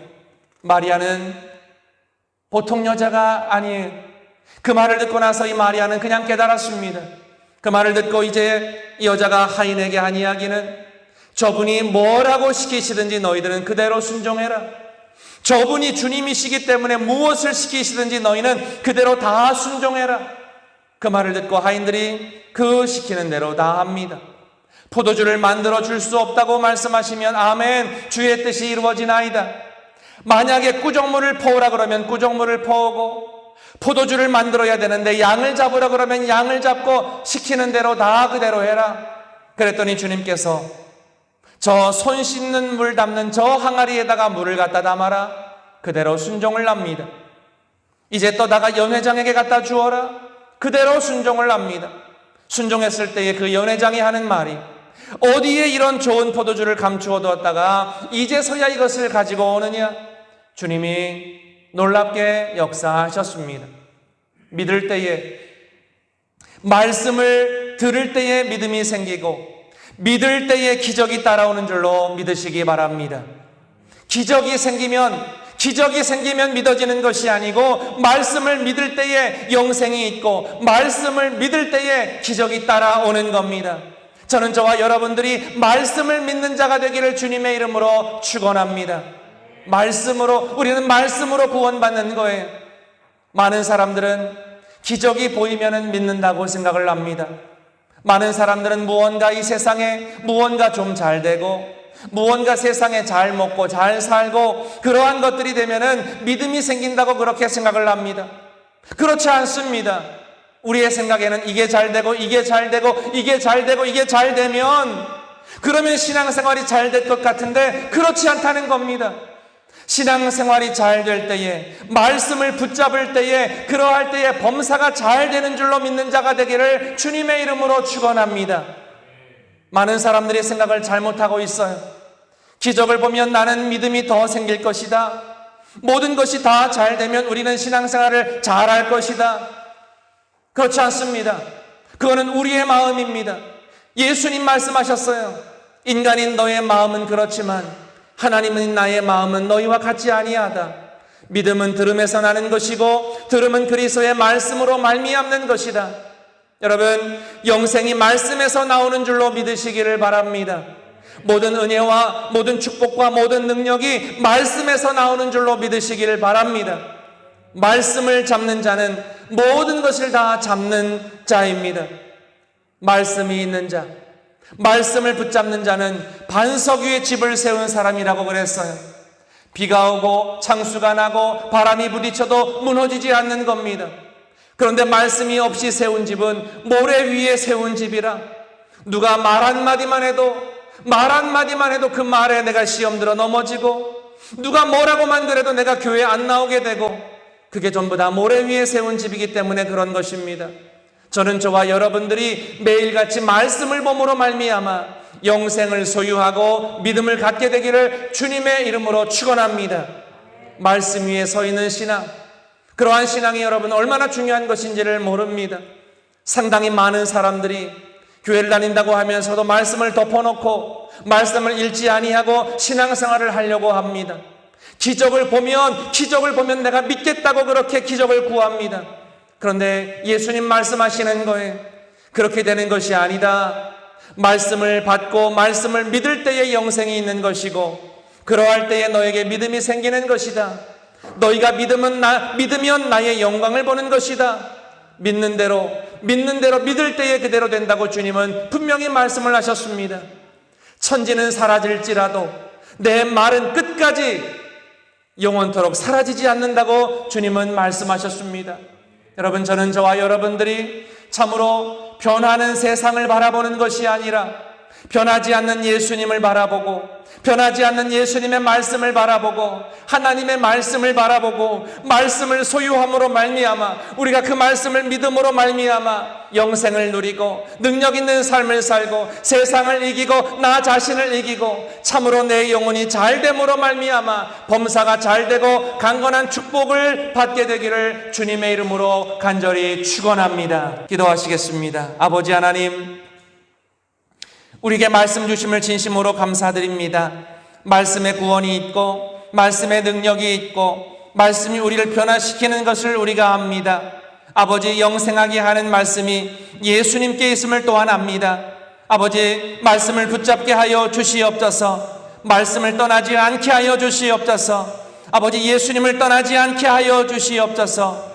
마리아는 보통 여자가 아니에요. 그 말을 듣고 나서 이 마리아는 그냥 깨달았습니다. 그 말을 듣고 이제 이 여자가 하인에게 한 이야기는, 저분이 뭐라고 시키시든지 너희들은 그대로 순종해라. 저분이 주님이시기 때문에 무엇을 시키시든지 너희는 그대로 다 순종해라. 그 말을 듣고 하인들이 그 시키는 대로 다 합니다. 포도주를 만들어 줄 수 없다고 말씀하시면 아멘, 주의 뜻이 이루어지나이다. 만약에 꾸정물을 퍼오라 그러면 꾸정물을 퍼오고, 포도주를 만들어야 되는데 양을 잡으라 그러면 양을 잡고, 시키는 대로 다 그대로 해라. 그랬더니 주님께서 저 손 씻는 물 담는 저 항아리에다가 물을 갖다 담아라. 그대로 순종을 합니다. 이제 떠다가 연회장에게 갖다 주어라. 그대로 순종을 합니다. 순종했을 때에 그 연회장이 하는 말이, 어디에 이런 좋은 포도주를 감추어 두었다가 이제서야 이것을 가지고 오느냐? 주님이 놀랍게 역사하셨습니다. 믿을 때에, 말씀을 들을 때에 믿음이 생기고, 믿을 때에 기적이 따라오는 줄로 믿으시기 바랍니다. 기적이 생기면 믿어지는 것이 아니고, 말씀을 믿을 때에 영생이 있고, 말씀을 믿을 때에 기적이 따라오는 겁니다. 저는 저와 여러분들이 말씀을 믿는 자가 되기를 주님의 이름으로 축원합니다. 우리는 말씀으로 구원받는 거예요. 많은 사람들은 기적이 보이면 믿는다고 생각을 합니다. 많은 사람들은 무언가 이 세상에 무언가 좀 잘 되고, 무언가 세상에 잘 먹고 잘 살고, 그러한 것들이 되면은 믿음이 생긴다고 그렇게 생각을 합니다. 그렇지 않습니다. 우리의 생각에는 이게 잘 되고 이게 잘 되고 이게 잘 되고 이게 잘 되면, 그러면 신앙생활이 잘 될 것 같은데 그렇지 않다는 겁니다. 신앙생활이 잘 될 때에, 말씀을 붙잡을 때에, 그러할 때에 범사가 잘 되는 줄로 믿는 자가 되기를 주님의 이름으로 축원합니다. 많은 사람들이 생각을 잘못하고 있어요. 기적을 보면 나는 믿음이 더 생길 것이다. 모든 것이 다 잘 되면 우리는 신앙생활을 잘할 것이다. 그렇지 않습니다. 그거는 우리의 마음입니다. 예수님 말씀하셨어요. 인간인 너의 마음은 그렇지만 하나님은 나의 마음은 너희와 같지 아니하다. 믿음은 들음에서 나는 것이고, 들음은 그리스도의 말씀으로 말미암는 것이다. 여러분, 영생이 말씀에서 나오는 줄로 믿으시기를 바랍니다. 모든 은혜와 모든 축복과 모든 능력이 말씀에서 나오는 줄로 믿으시기를 바랍니다. 말씀을 잡는 자는 모든 것을 다 잡는 자입니다. 말씀이 있는 자, 말씀을 붙잡는 자는 반석 위에 집을 세운 사람이라고 그랬어요. 비가 오고 창수가 나고 바람이 부딪혀도 무너지지 않는 겁니다. 그런데 말씀이 없이 세운 집은 모래 위에 세운 집이라, 누가 말 한마디만 해도 그 말에 내가 시험 들어 넘어지고, 누가 뭐라고만 그래도 내가 교회 안 나오게 되고, 그게 전부 다 모래 위에 세운 집이기 때문에 그런 것입니다. 저는 저와 여러분들이 매일같이 말씀을 봄으로 말미암아 영생을 소유하고 믿음을 갖게 되기를 주님의 이름으로 축원합니다. 말씀 위에 서 있는 신앙, 그러한 신앙이 여러분 얼마나 중요한 것인지를 모릅니다. 상당히 많은 사람들이 교회를 다닌다고 하면서도 말씀을 덮어놓고 말씀을 읽지 아니하고 신앙생활을 하려고 합니다. 기적을 보면 내가 믿겠다고 그렇게 기적을 구합니다. 그런데 예수님 말씀하시는 거예요. 그렇게 되는 것이 아니다. 말씀을 받고 말씀을 믿을 때에 영생이 있는 것이고, 그러할 때에 너에게 믿음이 생기는 것이다. 너희가 믿으면 나의 영광을 보는 것이다. 믿는 대로 믿을 때에 그대로 된다고 주님은 분명히 말씀을 하셨습니다. 천지는 사라질지라도 내 말은 끝까지 영원토록 사라지지 않는다고 주님은 말씀하셨습니다. 여러분, 저는 저와 여러분들이 참으로 변하는 세상을 바라보는 것이 아니라 변하지 않는 예수님을 바라보고, 변하지 않는 예수님의 말씀을 바라보고, 하나님의 말씀을 바라보고, 말씀을 소유함으로 말미암아 우리가 그 말씀을 믿음으로 말미암아 영생을 누리고 능력 있는 삶을 살고 세상을 이기고 나 자신을 이기고 참으로 내 영혼이 잘됨으로 말미암아 범사가 잘되고 강건한 축복을 받게 되기를 주님의 이름으로 간절히 축원합니다. 기도하시겠습니다. 아버지 하나님, 우리에게 말씀 주심을 진심으로 감사드립니다. 말씀에 구원이 있고 말씀에 능력이 있고 말씀이 우리를 변화시키는 것을 우리가 압니다. 아버지, 영생하게 하는 말씀이 예수님께 있음을 또한 압니다. 아버지, 말씀을 붙잡게 하여 주시옵소서. 말씀을 떠나지 않게 하여 주시옵소서. 아버지, 예수님을 떠나지 않게 하여 주시옵소서.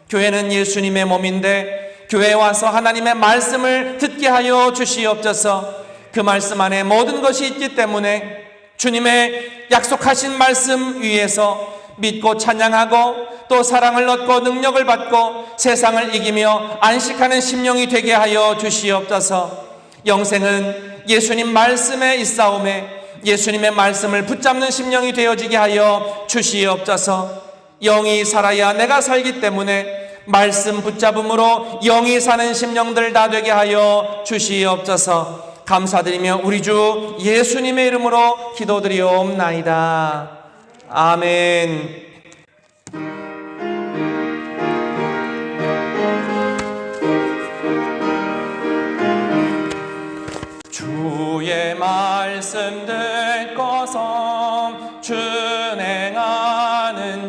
교회는 예수님의 몸인데 교회에 와서 하나님의 말씀을 듣게 하여 주시옵소서. 그 말씀 안에 모든 것이 있기 때문에 주님의 약속하신 말씀 위에서 믿고 찬양하고 또 사랑을 얻고 능력을 받고 세상을 이기며 안식하는 심령이 되게 하여 주시옵소서. 영생은 예수님 말씀에 있사오매 예수님의 말씀을 붙잡는 심령이 되어지게 하여 주시옵소서. 영이 살아야 내가 살기 때문에 말씀 붙잡음으로 영이 사는 심령들 다 되게 하여 주시옵소서. 감사드리며 우리 주 예수님의 이름으로 기도드리옵나이다. 아멘. 주의 말씀 듣고서 준행하는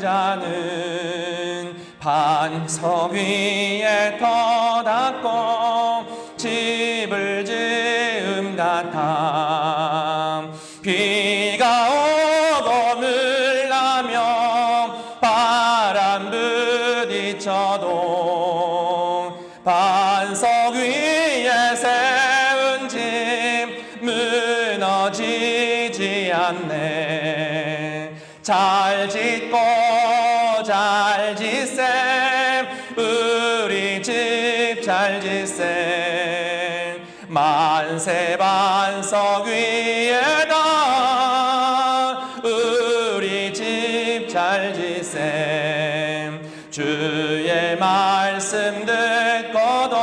자는 반석 위에 터닫고 집을 지음 같아. 비가 오고 물나며 바람 부딪혀도 반석 위에 세운 집 무너지지 않네. 잘 짓고 잘 짓세 우리 집 잘 짓세. 만세 반석 위에다 우리 집 잘 짓세. 주의 말씀 듣고도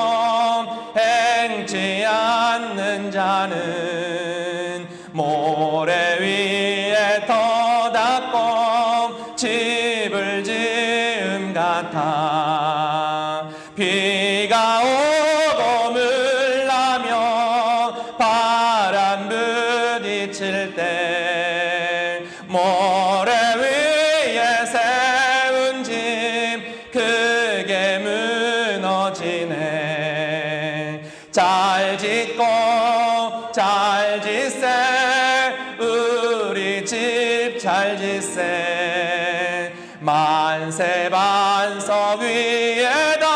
행치 않는 자는 모래 위에 터닫고 집을 지음 같아. 비가 오고 물나며 바람 부딪힐 때 모래 위에 세운 집 크게 무너지네. 잘 짓고 잘 짓세 우리 집 잘 짓세. 만세 반석 위에다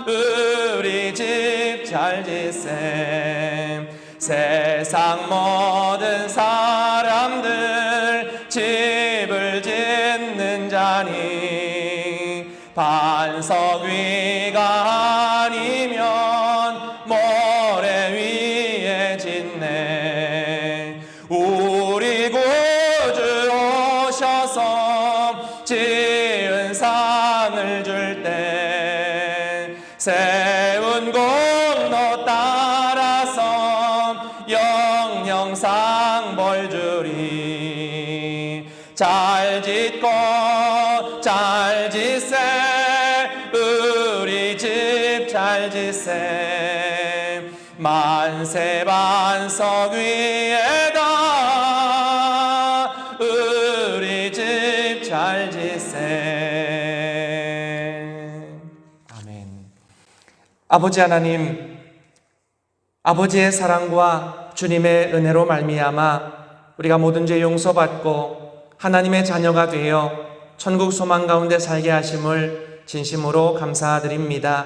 우리 집 잘 짓세. 세상 모든 사람들 집을 짓는 자니 반석 위가 아니면 모래 위에 짓네. 우리 구주 오셔서 지은 상을 줄 때 세운 공로 따라서 영영상 벌 주리. 잘 짓고 잘 짓세 우리 집 잘 짓세. 만세 반석 위에다 우리 집 잘 짓세. 아버지 하나님, 아버지의 사랑과 주님의 은혜로 말미암아 우리가 모든 죄 용서받고 하나님의 자녀가 되어 천국 소망 가운데 살게 하심을 진심으로 감사드립니다.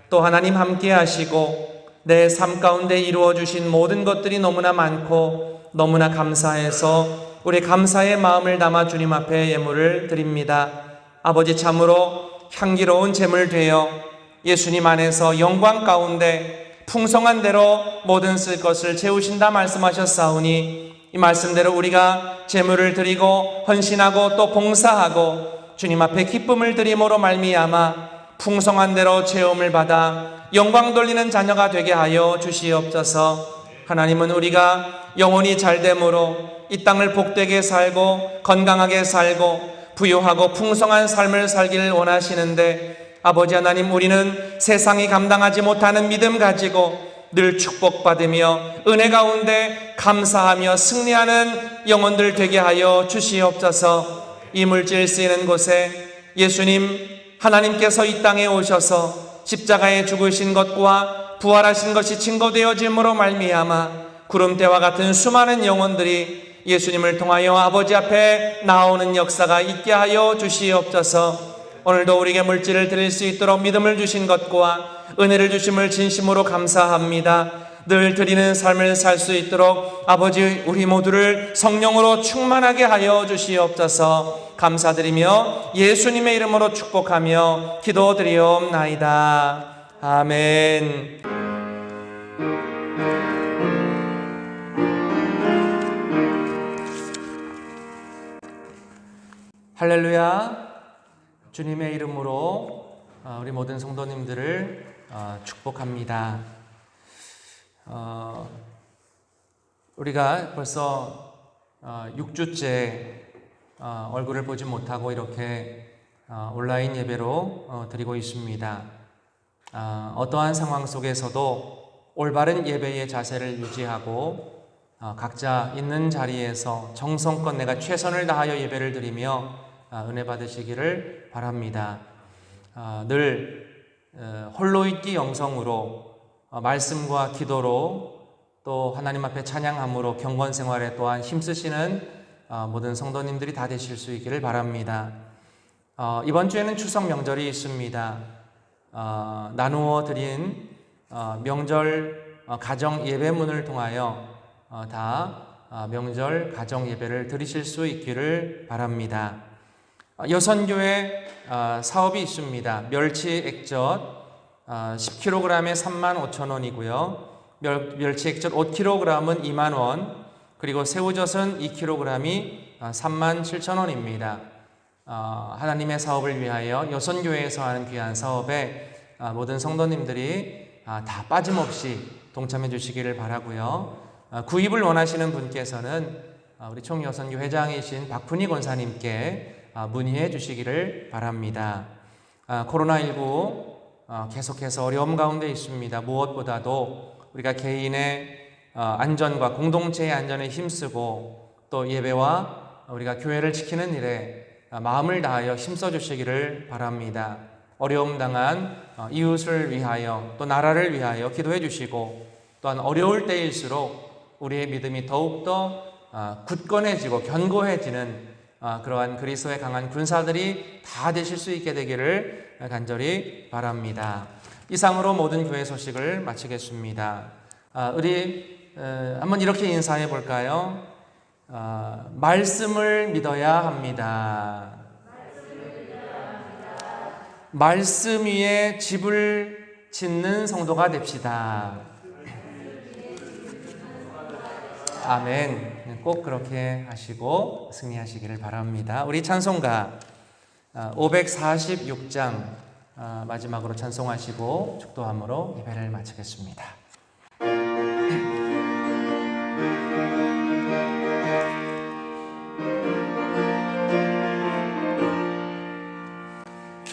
또 하나님 함께 하시고 내 삶 가운데 이루어 주신 모든 것들이 너무나 많고 너무나 감사해서 우리 감사의 마음을 담아 주님 앞에 예물을 드립니다. 아버지, 참으로 향기로운 제물 되어 예수님 안에서 영광 가운데 풍성한 대로 모든 쓸 것을 채우신다 말씀하셨사오니 이 말씀대로 우리가 제물을 드리고 헌신하고 또 봉사하고 주님 앞에 기쁨을 드림으로 말미암아 풍성한 대로 체험을 받아 영광 돌리는 자녀가 되게 하여 주시옵소서. 하나님은 우리가 영혼이 잘됨으로 이 땅을 복되게 살고 건강하게 살고 부유하고 풍성한 삶을 살기를 원하시는데, 아버지 하나님, 우리는 세상이 감당하지 못하는 믿음 가지고 늘 축복받으며 은혜 가운데 감사하며 승리하는 영혼들 되게 하여 주시옵소서. 이 물질 쓰이는 곳에 예수님 하나님께서 이 땅에 오셔서 십자가에 죽으신 것과 부활하신 것이 증거되어짐으로 말미암아 구름대와 같은 수많은 영혼들이 예수님을 통하여 아버지 앞에 나오는 역사가 있게 하여 주시옵소서. 오늘도 우리에게 물질을 드릴 수 있도록 믿음을 주신 것과 은혜를 주심을 진심으로 감사합니다. 늘 드리는 삶을 살 수 있도록 아버지, 우리 모두를 성령으로 충만하게 하여 주시옵소서. 감사드리며 예수님의 이름으로 축복하며 기도드리옵나이다. 아멘. 할렐루야. 주님의 이름으로 우리 모든 성도님들을 축복합니다. 우리가 벌써 6주째 얼굴을 보지 못하고 이렇게 온라인 예배로 드리고 있습니다. 어떠한 상황 속에서도 올바른 예배의 자세를 유지하고 각자 있는 자리에서 정성껏 내가 최선을 다하여 예배를 드리며 은혜 받으시기를 바랍니다. 늘 홀로 있기 영성으로 말씀과 기도로 또 하나님 앞에 찬양함으로 경건 생활에 또한 힘쓰시는 모든 성도님들이 다 되실 수 있기를 바랍니다. 이번 주에는 추석 명절이 있습니다. 나누어 드린 명절 가정 예배문을 통하여 다 명절 가정 예배를 드리실 수 있기를 바랍니다. 여선교회 사업이 있습니다. 멸치 액젓 10kg에 35,000원이고요. 멸치 액젓 5kg은 20,000원, 그리고 새우젓은 2kg이 37,000원입니다. 하나님의 사업을 위하여 여선교회에서 하는 귀한 사업에 모든 성도님들이 다 빠짐없이 동참해 주시기를 바라고요. 구입을 원하시는 분께서는 우리 총여선교 회장이신 박훈희 권사님께 문의해 주시기를 바랍니다. 코로나19 계속해서 어려움 가운데 있습니다. 무엇보다도 우리가 개인의 안전과 공동체의 안전에 힘쓰고 또 예배와 우리가 교회를 지키는 일에 마음을 다하여 힘써 주시기를 바랍니다. 어려움 당한 이웃을 위하여 또 나라를 위하여 기도해 주시고, 또한 어려울 때일수록 우리의 믿음이 더욱더 굳건해지고 견고해지는 그러한 그리스도의 강한 군사들이 다 되실 수 있게 되기를 간절히 바랍니다. 이상으로 모든 교회 소식을 마치겠습니다. 우리 한번 이렇게 인사해 볼까요? 말씀을 믿어야 합니다. 말씀 위에 집을 짓는 성도가 됩시다. 아멘. 꼭 그렇게 하시고 승리하시기를 바랍니다. 우리 찬송가 546장 마지막으로 찬송하시고 축도함으로 예배를 마치겠습니다.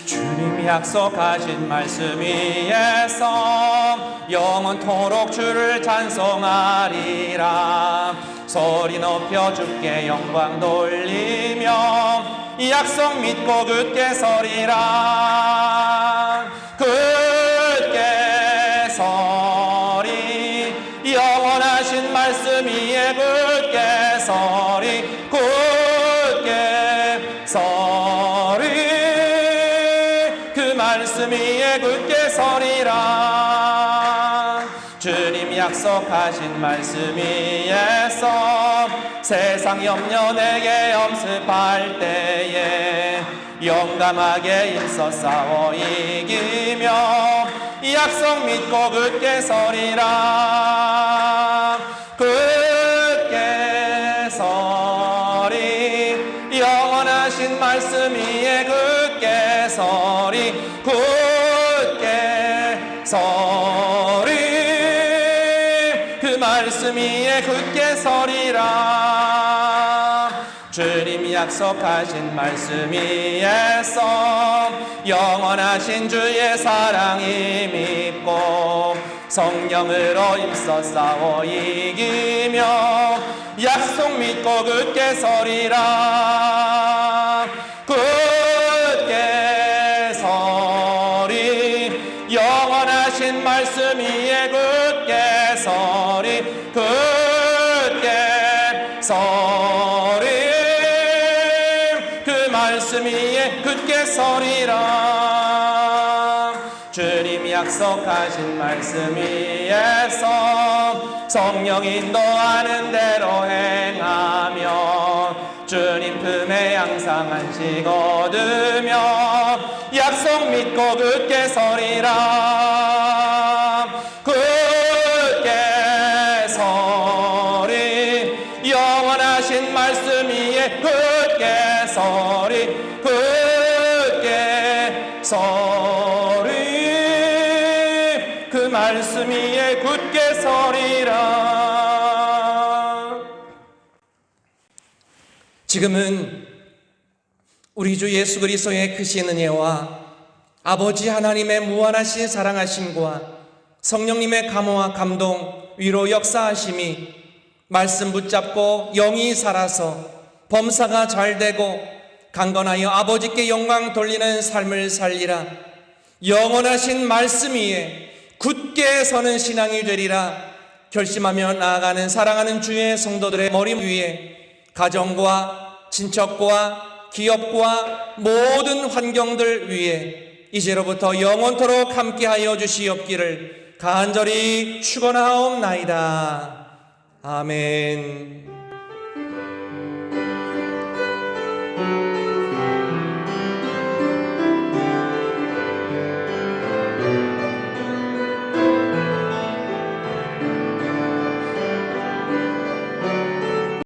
주님이 약속하신 말씀 위에서 영원토록 주를 찬송하리라. 소리 높여 주께 영광 돌리며 이 약속 믿고 굳게 서리라. 굳게 굳게 서리 굳게 서리 그 말씀 위에 굳게 서리라. 주님 약속하신 말씀 위에서 세상 염려 내게 엄습할 때에 용감하게 힘써 싸워 이기며 약속 믿고 굳게 서리라. 굳게 서리 영원하신 말씀 위에 굳게 서리 굳게 서리 그 말씀 위에 굳게 서리라. 주님이 약속하신 말씀 위에서 영원하신 주의 사랑이 믿고 성령으로 힘써 싸워 이기며 약속 믿고 굳게 서리라. 굳게 서리 영원하신 말씀 위에 굳게 서리 굳게 서리 그 말씀 위에 굳게 서리라. 주님이 약속하신 말씀 위에서 성령 인도하는 대로 행하며 주님 품에 항상 안식 얻으며 약속 믿고 굳게 서리라. 굳게 서리 영원하신 말씀 위에 굳게 서리 굳게 서리 그 말씀 위에 굳게 서리라. 지금은 우리 주 예수 그리스도의 크신 은혜와 아버지 하나님의 무한하신 사랑하심과 성령님의 감화와 감동 위로 역사하심이 말씀 붙잡고 영이 살아서 범사가 잘되고 강건하여 아버지께 영광 돌리는 삶을 살리라. 영원하신 말씀 위에 굳게 서는 신앙이 되리라 결심하며 나아가는 사랑하는 주의 성도들의 머리 위에 가정과 친척과 기업과 모든 환경들 위에 이제로부터 영원토록 함께하여 주시옵기를 간절히 축원하옵나이다. 아멘.